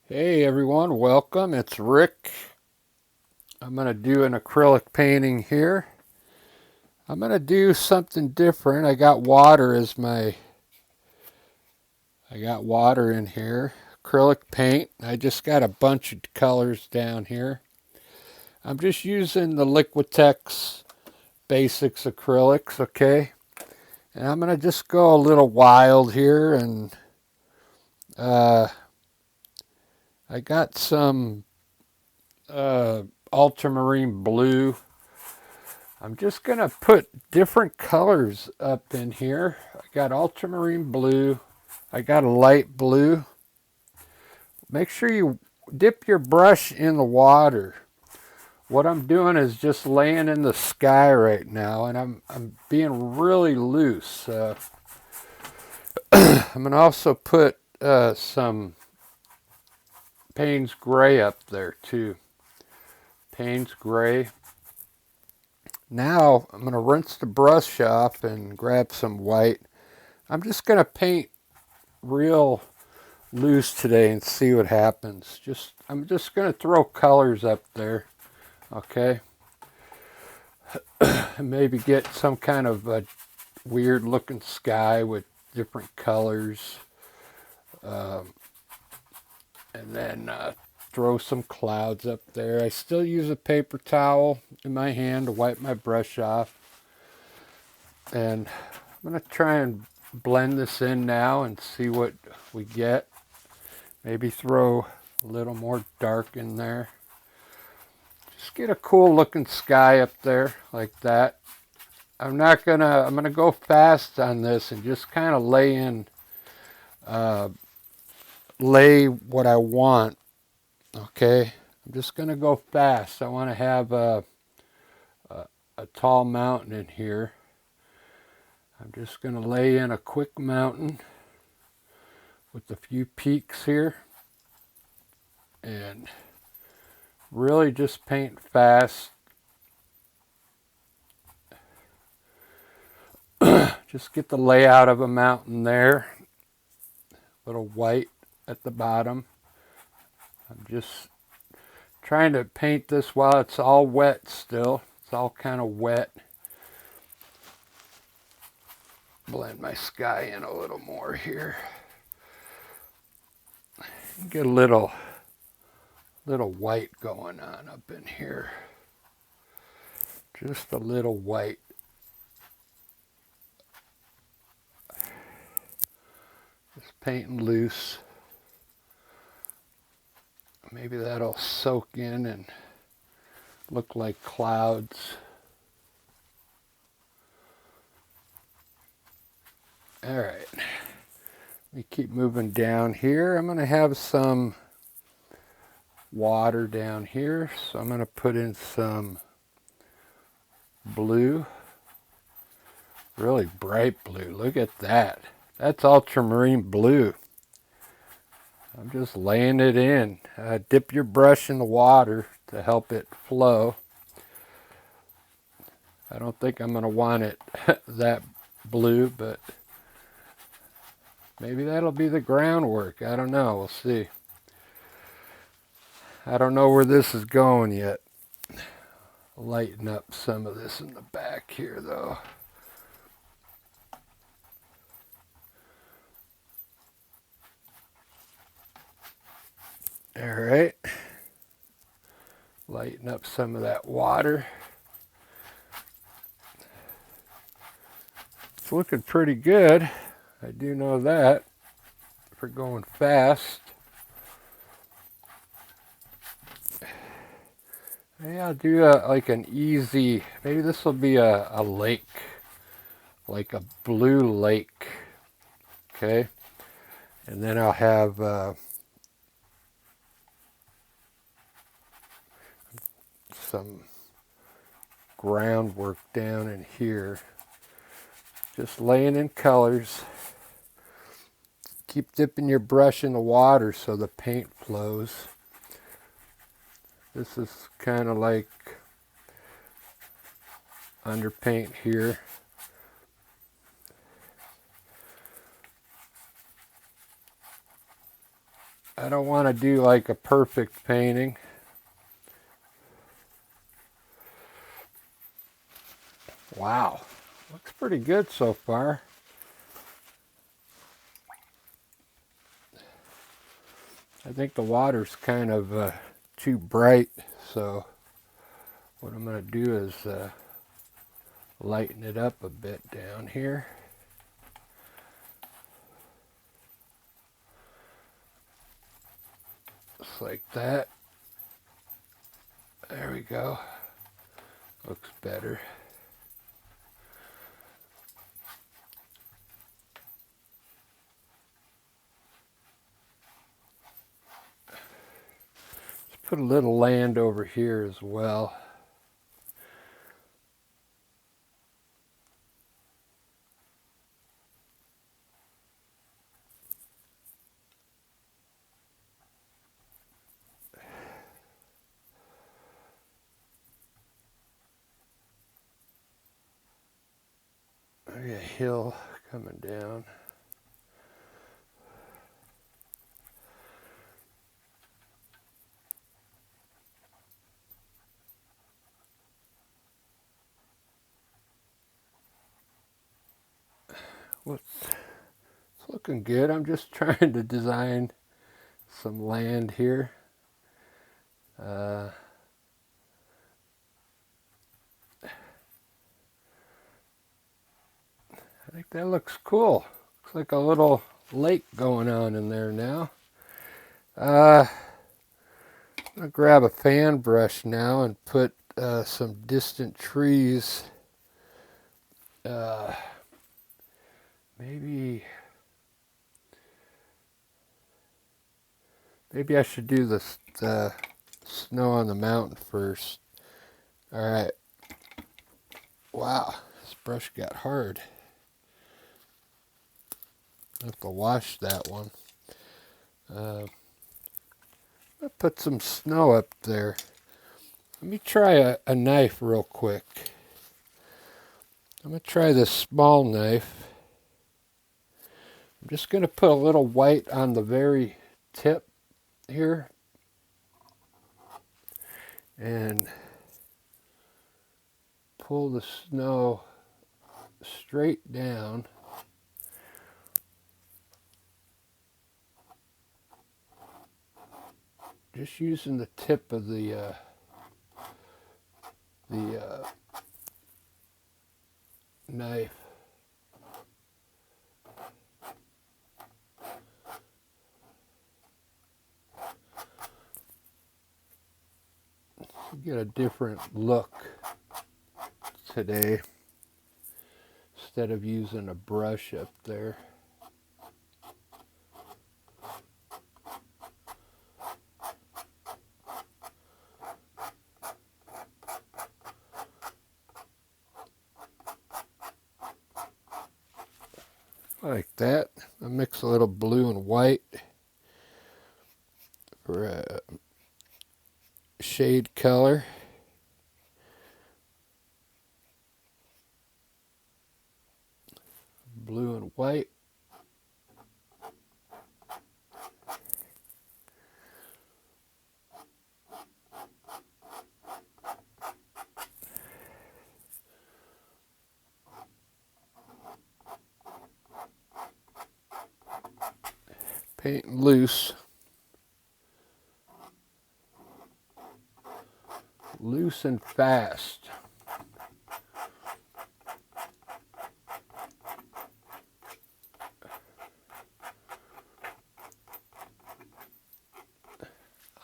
Hey everyone, welcome. It's Rick. I'm going to do an acrylic painting here. I'm going to do something different. I got water in here. Acrylic paint. I just got a bunch of colors down here. I'm just using the Liquitex Basics acrylics, okay? And I'm going to just go a little wild here and uh, I got some ultramarine blue. I'm just going to put different colors up in here. I got ultramarine blue. I got a light blue. Make sure you dip your brush in the water. What I'm doing is just laying in the sky right now, and I'm being really loose. I'm going to also put some Payne's Gray up there too. Payne's Gray. Now I'm going to rinse the brush off and grab some white. I'm just going to paint real loose today and see what happens. I'm just going to throw colors up there, okay? Maybe get some kind of a weird looking sky with different colors. And then throw some clouds up there. I still use a paper towel in my hand to wipe my brush off. And I'm going to try and blend this in now and see what we get. Maybe throw a little more dark in there. Just get a cool looking sky up there like that. I'm gonna go fast on this and just kind of lay what I want. Okay, I'm just gonna go fast. I want to have a tall mountain in here. I'm just gonna lay in a quick mountain with a few peaks here and really just paint fast. Just get the layout of a mountain there. Little white at the bottom. I'm just trying to paint this while it's all wet still. It's all kind of wet. Blend my sky in a little more here. Get a little white going on up in here. Just a little white. Just painting loose. Maybe that'll soak in and look like clouds. All right. Let me keep moving down here. I'm going to have some water down here, so I'm going to put in some blue. Really bright blue. Look at that. That's ultramarine blue. I'm just laying it in. Dip your brush in the water to help it flow. I don't think I'm going to want it that blue, but maybe that'll be the groundwork. I don't know. We'll see. I don't know where this is going yet. Lighten up some of this in the back here, though. All right. Lighten up some of that water. It's looking pretty good. I do know that for going fast. Maybe I'll do like an easy, maybe this will be a lake, like a blue lake. Okay. And then I'll have some groundwork down in here. Just laying in colors. Keep dipping your brush in the water so the paint flows. This is kind of like underpaint here. I don't want to do like a perfect painting. Wow, looks pretty good so far. I think the water's kind of too bright, so what I'm going to do is lighten it up a bit down here. Just like that. There we go. Looks better. Let's put a little land over here as well. There's a hill coming down. It's looking good. I'm just trying to design some land here. I think that looks cool. Looks like a little lake going on in there now. I'm going to grab a fan brush now and put some distant trees. Maybe I should do the snow on the mountain first. All right. Wow, this brush got hard. I have to wash that one. I'll put some snow up there. Let me try a knife real quick. I'm going to try this small knife. I'm just going to put a little white on the very tip here. And pull the snow straight down. Just using the tip of the knife. Get a different look today instead of using a brush up there. Like that. I mix a little blue and white for a shade color. Blue and white. Painting loose. Loose and fast.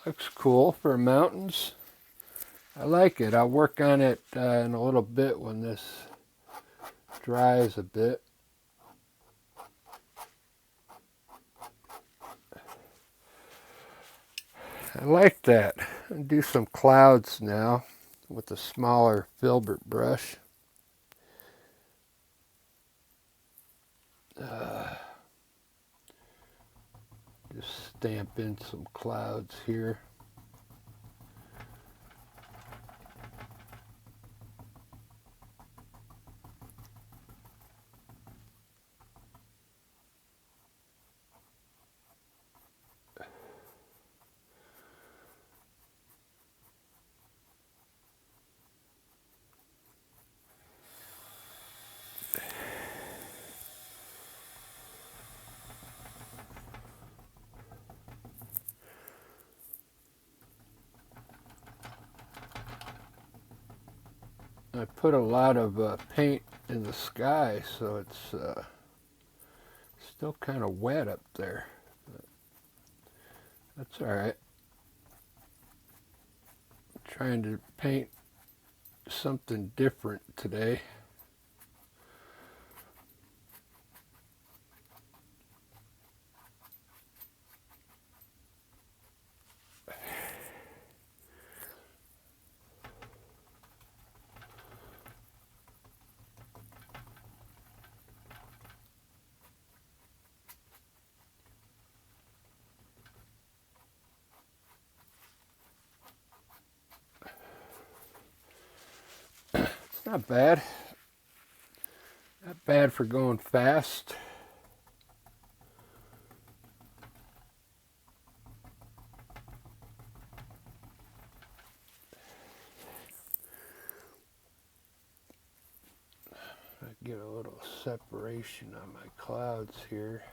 Looks cool for mountains. I like it. I'll work on it in a little bit when this dries a bit. I like that. I'll do some clouds now with a smaller filbert brush. Just stamp in some clouds here. I put a lot of paint in the sky, so it's still kind of wet up there. But that's all right. I'm trying to paint something different today. It's not bad. Not bad for going fast. I get a little separation on my clouds here.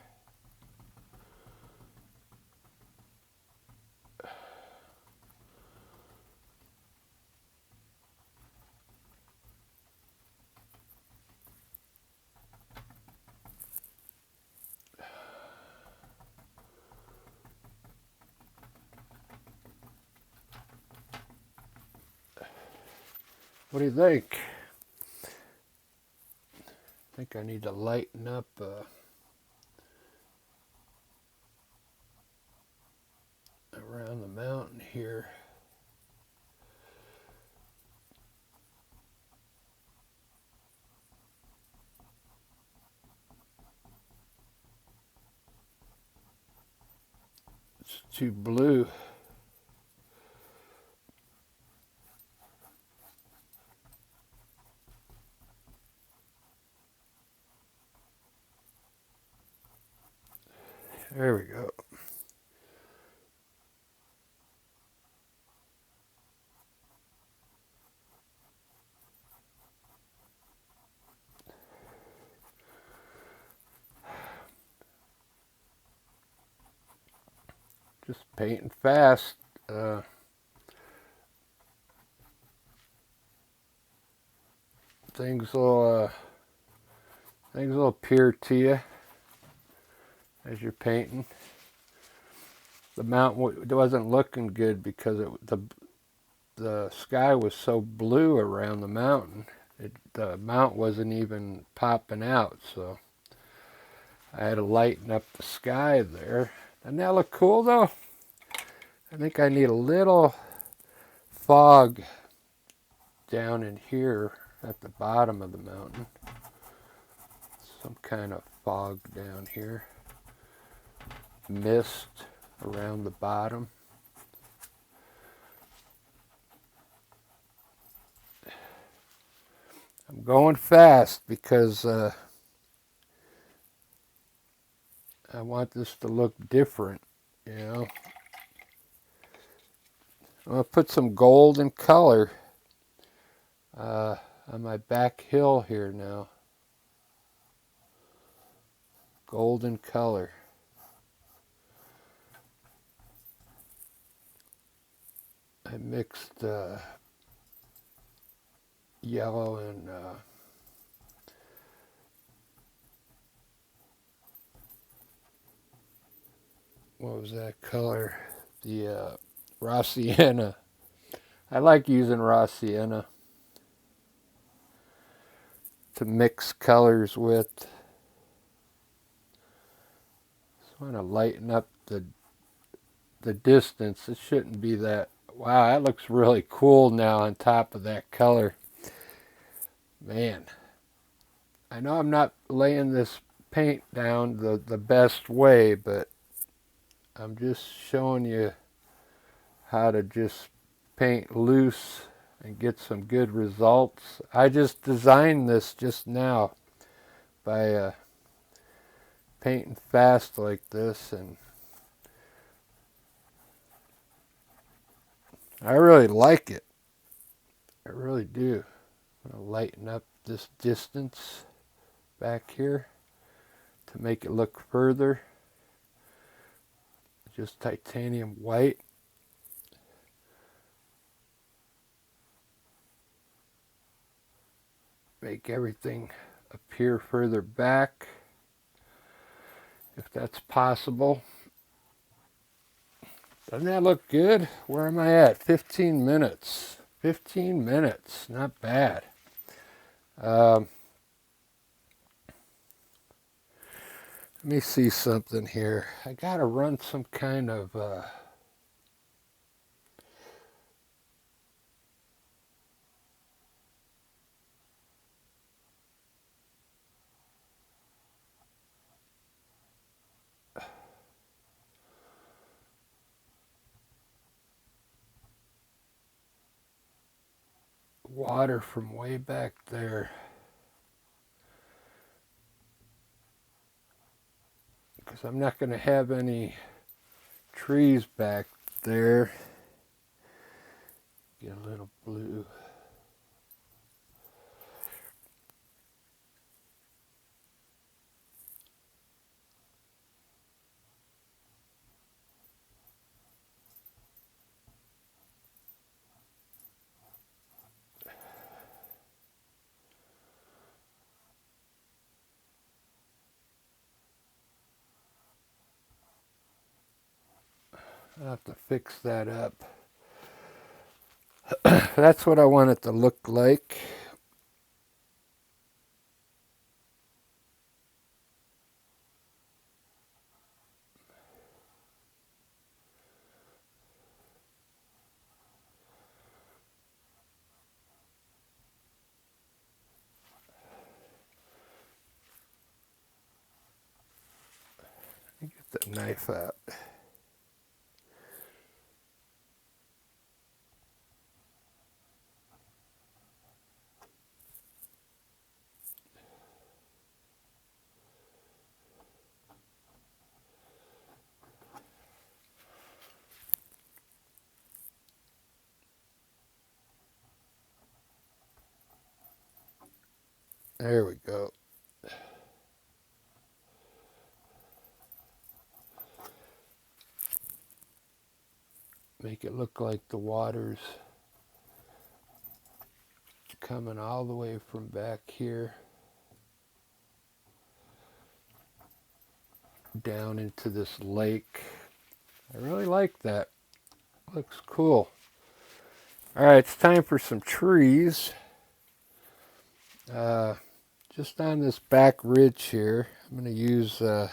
What do you think? I think I need to lighten up around the mountain here. It's too blue. There we go. Just painting fast. Things will appear to you as you're painting. The mountain wasn't looking good because the sky was so blue around the mountain. The mount wasn't even popping out, so I had to lighten up the sky there. Doesn't that look cool though? I think I need a little fog down in here at the bottom of the mountain. Some kind of fog down here. Mist around the bottom. I'm going fast because I want this to look different, you know. I'm going to put some golden color on my back hill here now. Golden color. I mixed yellow and what was that color? The raw sienna. I like using raw sienna to mix colors with. Just want to lighten up the distance. It shouldn't be that. Wow, that looks really cool now on top of that color. Man, I know I'm not laying this paint down the best way, but I'm just showing you how to just paint loose and get some good results. I just designed this just now by painting fast like this, and I really like it. I really do. I'm going to lighten up this distance back here to make it look further. Just titanium white. make everything appear further back, if that's possible. Doesn't that look good? Where am I at? 15 minutes. 15 minutes. Not bad. Let me see something here. I gotta run some kind of water from way back there, because I'm not going to have any trees back there. Get a little blue. I'll have to fix that up. That's what I want it to look like. Let me get the knife out. There we go. Make it look like the water's coming all the way from back here down into this lake. I really like that. Looks cool. All right, it's time for some trees. Just on this back ridge here, I'm going to use the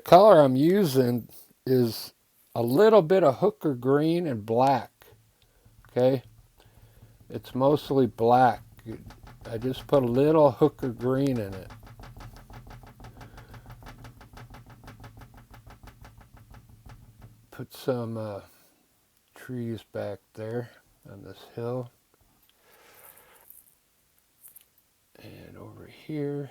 color I'm using is a little bit of hooker green and black. Okay, it's mostly black. I just put a little hooker green in it. Put some trees back there on this hill. And over here.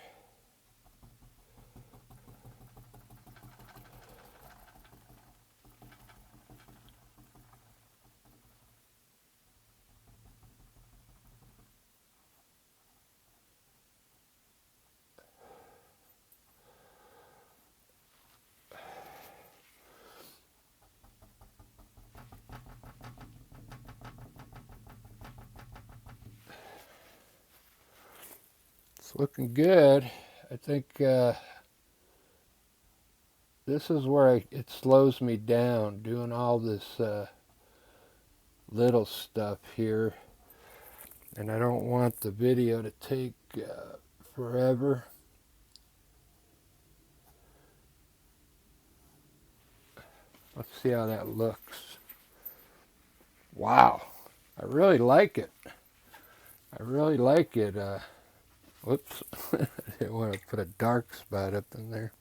It's looking good. I think this is where it slows me down, doing all this little stuff here. And I don't want the video to take forever. Let's see how that looks. Wow, I really like it. I really like it. Whoops, I didn't want to put a dark spot up in there.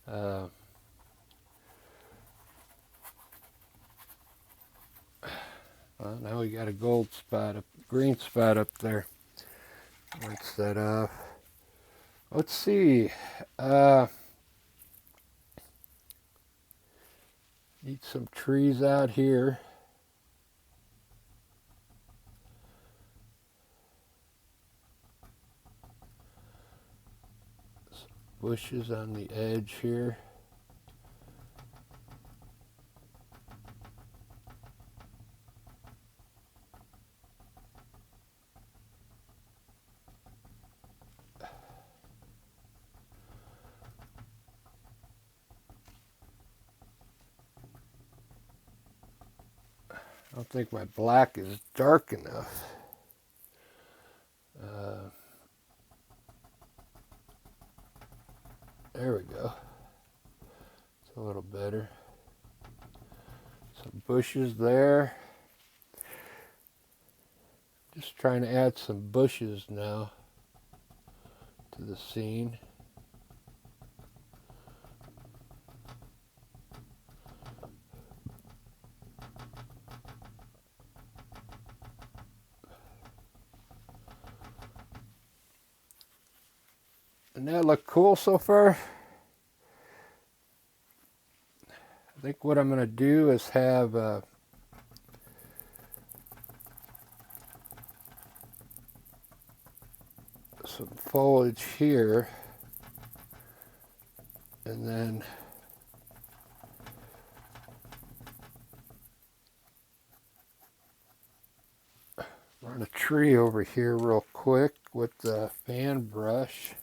Well, now we got a gold spot, green spot up there. Rinse that off. Let's see. Need some trees out here. Some bushes on the edge here. don't think my black is dark enough. There we go. It's a little better. Some bushes there. Just trying to add some bushes now to the scene. Doesn't that look cool so far? I think what I'm going to do is have some foliage here, and then run a tree over here real quick with the fan brush.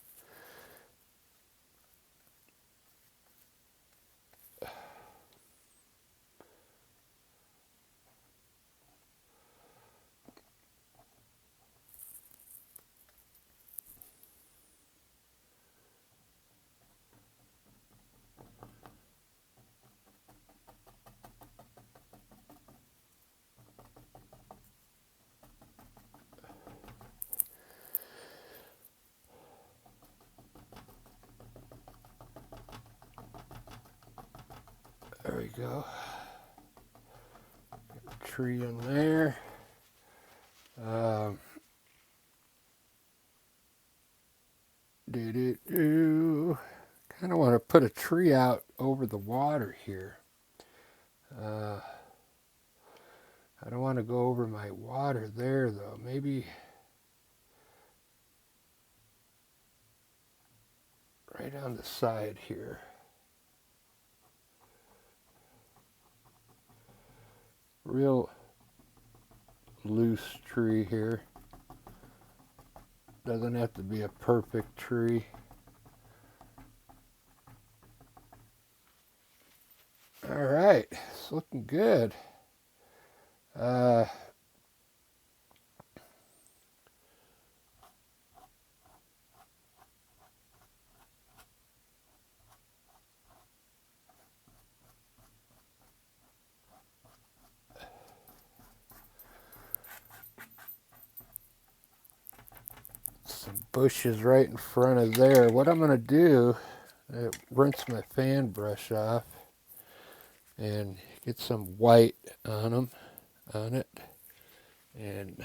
There we go. Get a tree in there. Kind of want to put a tree out over the water here. I don't want to go over my water there though. Maybe right on the side here. Real loose tree here. Doesn't have to be a perfect tree. All right, it's looking good. Some bushes right in front of there. What I'm going to do, rinse my fan brush off and get some white on it, and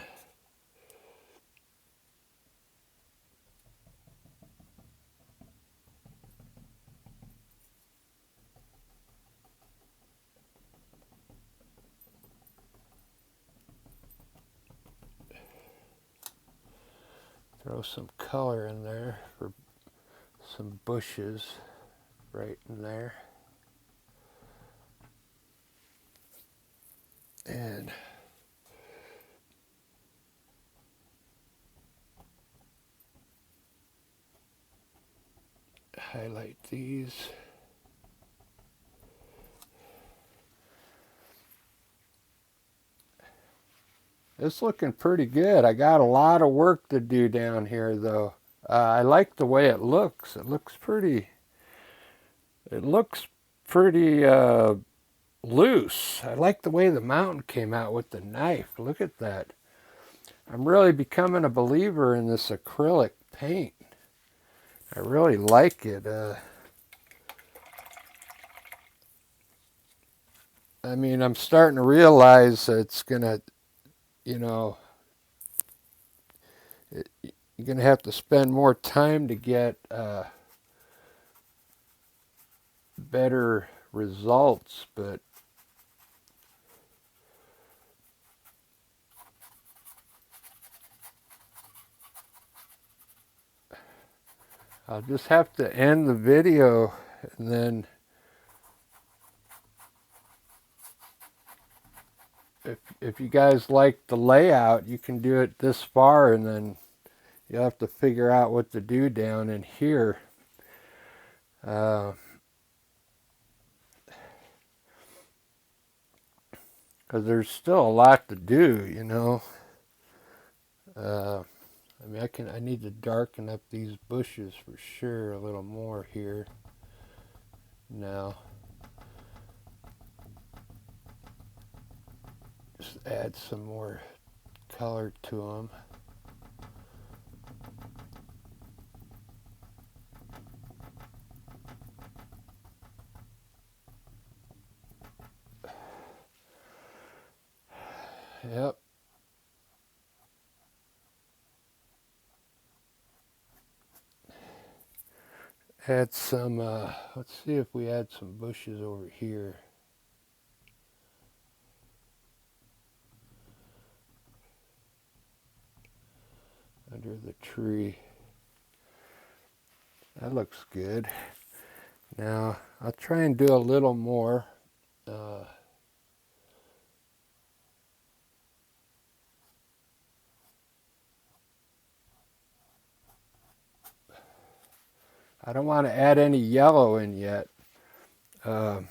throw some color in there for some bushes right in there. And highlight these. It's looking pretty good. I got a lot of work to do down here though. I like the way it looks. It looks pretty loose. I like the way the mountain came out with the knife. Look at that. I'm really becoming a believer in this acrylic paint. I really like it. I mean, I'm starting to realize it's gonna, you're gonna have to spend more time to get better results, but I'll just have to end the video, and then if you guys like the layout, you can do it this far, and then you'll have to figure out what to do down in here. because there's still a lot to do, you know. I mean, I need to darken up these bushes for sure a little more here. Now, just add some more color to them. Yep. Add some, let's see if we add some bushes over here. Under the tree. That looks good. Now, I'll try and do a little more. I don't want to add any yellow in yet, because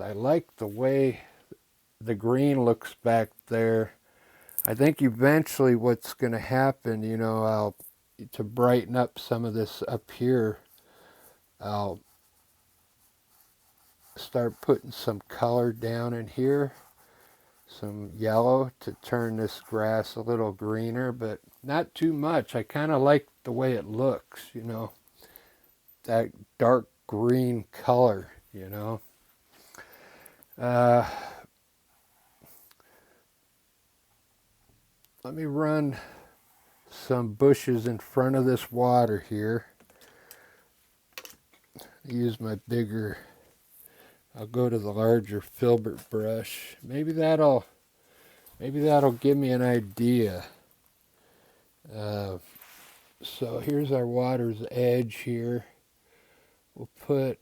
I like the way the green looks back there. I think eventually what's going to happen, you know, to brighten up some of this up here, I'll start putting some color down in here, some yellow to turn this grass a little greener, but not too much. I kind of like the way it looks, you know, that dark green color, you know. Let me run some bushes in front of this water here. Use my bigger, I'll go to the larger filbert brush. Maybe that'll give me an idea. So here's our water's edge here. We'll put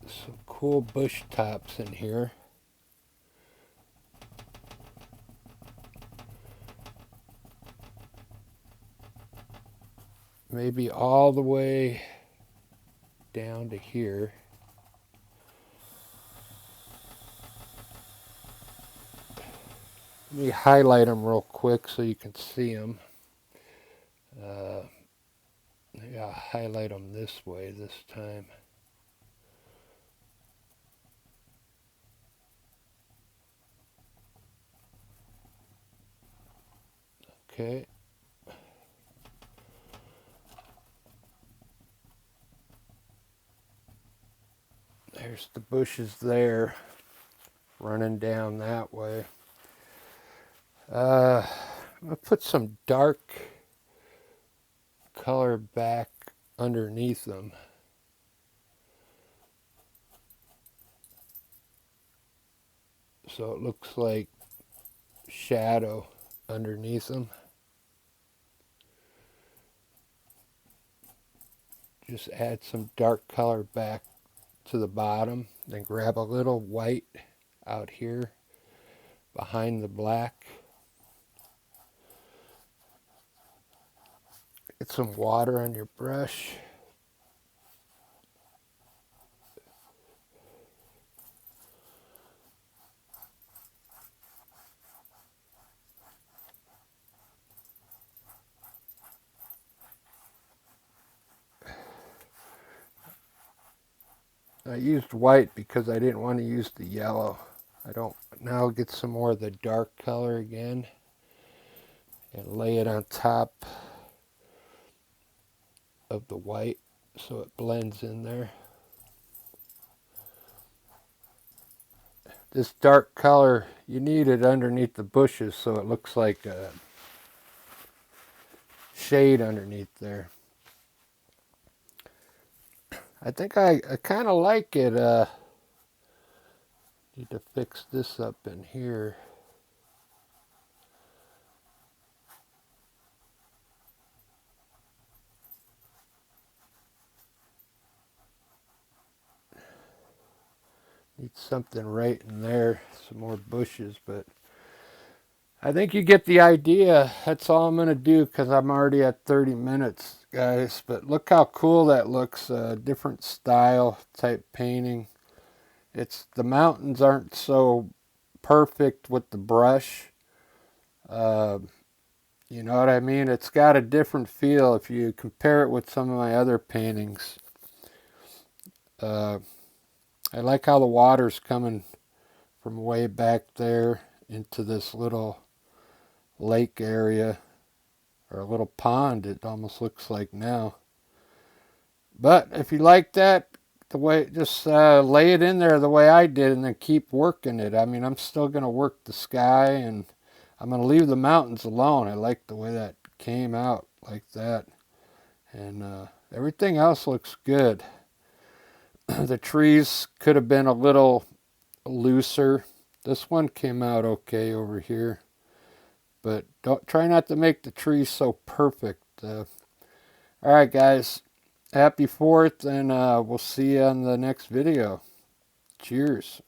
some cool bush tops in here. Maybe all the way down to here. Let me highlight them real quick so you can see them. Maybe I'll highlight them this way this time. Okay. There's the bushes there, running down that way. I'm going to put some dark color back underneath them. So it looks like shadow underneath them. Just add some dark color back to the bottom, then grab a little white out here behind the black. Get some water on your brush. I used white because I didn't want to use the yellow. Now I'll get some more of the dark color again and lay it on top of the white so it blends in there. This dark color, you need it underneath the bushes so it looks like a shade underneath there. I think I kind of like it. Need to fix this up in here. Need something right in there, some more bushes, but I think you get the idea. That's all I'm going to do because I'm already at 30 minutes, guys. But look how cool that looks. Different style type painting. It's the mountains aren't so perfect with the brush. Uh, you know what I mean? It's got a different feel if you compare it with some of my other paintings. Uh, I like how the water's coming from way back there into this little lake area, or a little pond it almost looks like now. But if you like that, the way, just lay it in there the way I did and then keep working it. I mean, I'm still going to work the sky and I'm going to leave the mountains alone. I like the way that came out like that. And everything else looks good. The trees could have been a little looser. This one came out okay over here. But don't try not to make the trees so perfect. All right, guys. Happy 4th, and we'll see you on the next video. Cheers.